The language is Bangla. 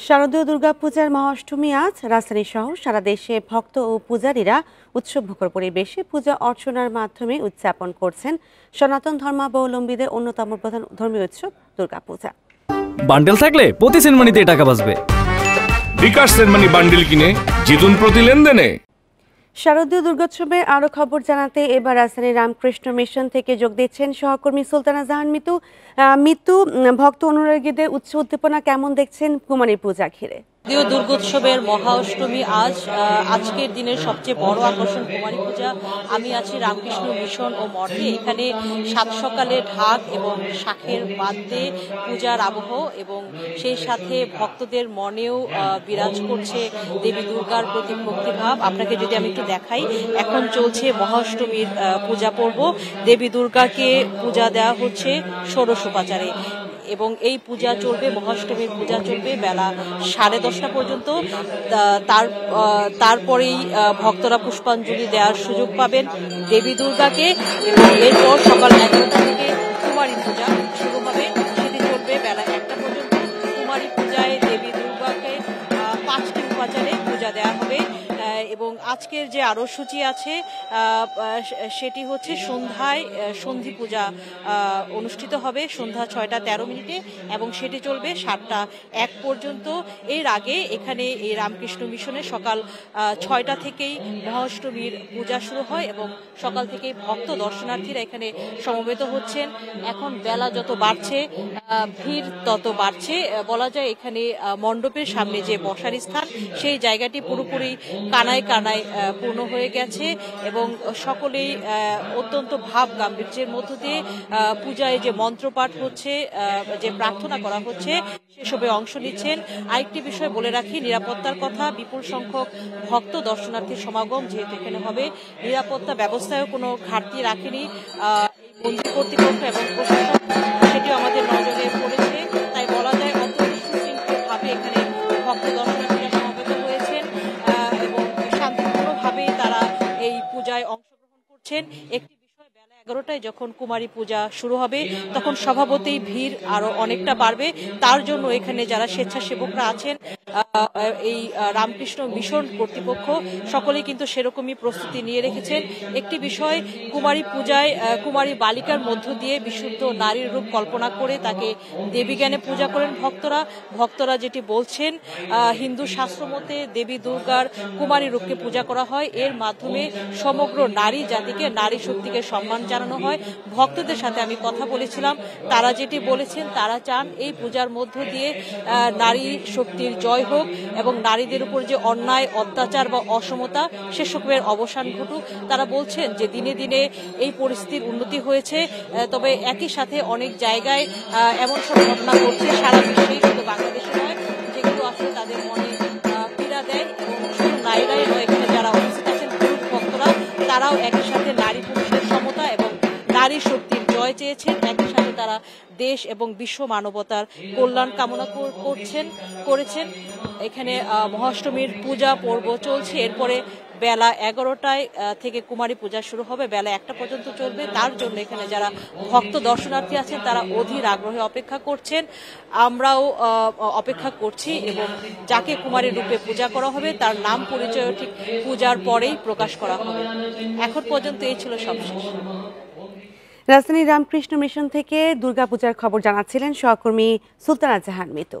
শারদীয় দুর্গাপূজার মহাষ্টমী আজ রাজধানী সহ সারা দেশে ভক্ত ও পূজারীরা উৎসবমুখর পরিবেশে পূজা অর্চনার মাধ্যমে উদযাপন করছেন সনাতন ধর্মাবলম্বীদের অন্যতম প্রধান ধর্মীয় উৎসব দুর্গাপূজা। বান্ডেল থাকলে প্রতি সেনমানিতে টাকা বাঁচবে। বিকাশ সেনমানি বান্ডেল কিনে জিতুন প্রতি লেনদেনে। শারদীয় দুর্গোৎসবের আরো খবর জানাতে এবার রাজধানীর রামকৃষ্ণ মিশন থেকে যোগ দিচ্ছেন সহকর্মী সুলতানা জাহান মিতু। ভক্ত অনুরাগীদের উৎসব উদ্দীপনা কেমন দেখছেন কুমারী পূজা ঘিরে? শারদীয় দুর্গোৎসবের মহা অষ্টমী আজকের দিনের সবচেয়ে বড় আকর্ষণ কুমারী পূজা। আমি আছি রামকৃষ্ণ মিশন ও মঠে। এখানে সাত সকালে ঢাক এবং শাঁখের বাদ্যে পূজার আবহ এবং সেই সাথে ভক্তদের মনেও বিরাজ করছে দেবী দুর্গার প্রতি ভক্তিভাব। আপনাকে যদি আমি একটু দেখাই, এখন চলছে মহা অষ্টমীর পূজা পর্ব। দেবী দুর্গাকে পূজা দেওয়া হচ্ছে ষোড়শ উপাচারে এবং এই পূজা চলবে, মহাষ্টমীর পূজা চলবে বেলা 10:30 পর্যন্ত। তারপরেই ভক্তরা পুষ্পাঞ্জলি দেওয়ার সুযোগ পাবেন দেবী দুর্গাকে এবং এরপর সকাল 11টা থেকে কুমারী পূজা শুরু হবে, সেটি চলবে বেলা 1টা পর্যন্ত। কুমারী পূজায় দেবী দুর্গাকে 5টি উপাচারে পূজা দেওয়া হবে এবং আজকের যে আরো সূচি আছে সেটি হচ্ছে সন্ধ্যায় সন্ধি পূজা অনুষ্ঠিত হবে সন্ধ্যা 6:13 এবং সেটি চলবে 7:01 পর্যন্ত। এর আগে এখানে এই রামকৃষ্ণ মিশনে সকাল 6টা থেকেই মহাষ্টমীর পূজা শুরু হয় এবং সকাল থেকেই ভক্ত দর্শনার্থীরা এখানে সমবেত হচ্ছেন। এখন বেলা যত বাড়ছে ভিড় তত বাড়ছে। বলা যায় এখানে মণ্ডপের সামনে যে বসার স্থান, সেই জায়গাটি পুরোপুরি কানায় কানায় পূর্ণ হয়ে গেছে এবং সকলেই অত্যন্ত ভাব গাম্ভীর্যের মধ্য দিয়ে পূজায় যে মন্ত্রপাঠ হচ্ছে, যে প্রার্থনা করা হচ্ছে, সেসবে অংশ নিচ্ছেন। আরেকটি বিষয় বলে রাখি, নিরাপত্তার কথা। বিপুল সংখ্যক ভক্ত দর্শনার্থীর সমাগম যেহেতু এখানে হবে, নিরাপত্তা ব্যবস্থায়ও কোনো ঘাটতি রাখেনি মন্দির কর্তৃপক্ষ এবং প্রশাসন, সেটিও আমাদের নজরে পড়েছে। তাই বলা যায় অত্যন্ত সুশৃঙ্খলভাবে এখানে ভক্ত দর্শনার্থীরা সমবেত হয়েছেন এবং শান্তিপূর্ণভাবেই তারা এই পূজায় অংশগ্রহণ করছেন। একটি বিষয়, বেলা 11টায় যখন কুমারী পূজা শুরু হবে তখন স্বভাবতই ভিড় আরো অনেকটা বাড়বে। তার জন্য এখানে যারা স্বেচ্ছাসেবকরা আছেন, এই রামকৃষ্ণ মিশন কর্তৃপক্ষ সকলেই কিন্তু সেরকমই প্রস্তুতি নিয়ে রেখেছেন। একটি বিষয়, কুমারী পূজায় কুমারী বালিকার মধ্য দিয়ে বিশুদ্ধ নারীর রূপ কল্পনা করে তাকে দেবী জ্ঞানে পূজা করেন ভক্তরা যেটি বলছেন, হিন্দু শাস্ত্র মতে দেবী দুর্গার কুমারী রূপকে পূজা করা হয়। এর মাধ্যমে সমগ্র নারী জাতিকে, নারী শক্তিকে সম্মান জানানো হয়। ভক্তদের সাথে আমি কথা বলেছিলাম, তারা যেটি বলেছেন, তারা চান এই পূজার মধ্য দিয়ে নারী শক্তির জয় হোক এবং নারীদের উপর যে অন্যায়, অত্যাচার বা অসমতা, সেসবের অবসান ঘটুক। তারা বলছেন যে দিনে দিনে এই পরিস্থিতির উন্নতি হয়েছে, তবে একই সাথে অনেক জায়গায় এমন সব ঘটনা ঘটছে সারা বিশ্বে, কিন্তু বাংলাদেশে নয়, যেগুলো আসলে তাদের মনে পীড়া দেয়। এবং শুধু নারীরাই নয়, এখানে যারা উপস্থিত আছেন পুরুষ ভক্তরা, তারাও একই সাথে নারী পুরুষের সমতা এবং নারী শক্তির জয় চেয়েছেন। একই সাথে তারা দেশ এবং বিশ্ব মানবতার কল্যাণ কামনা করেছেন। এখানে মহাষ্টমীর পূজা পর্ব চলছে। এরপরে বেলা 11টায় থেকে কুমারী পূজা শুরু হবে, বেলা 1টা পর্যন্ত চলবে। তার জন্য এখানে যারা ভক্ত দর্শনার্থী আছেন তারা অধীর আগ্রহে অপেক্ষা করছেন, আমরাও অপেক্ষা করছি এবং যাকে কুমারীর রূপে পূজা করা হবে তার নাম পরিচয় ঠিক পূজার পরেই প্রকাশ করা হবে। এখন পর্যন্ত এই ছিল সবশেষ। রাজধানীর রামকৃষ্ণ মিশন থেকে দুর্গাপূজার খবর জানাচ্ছিলেন সহকর্মী সুলতানা জাহান মিতু।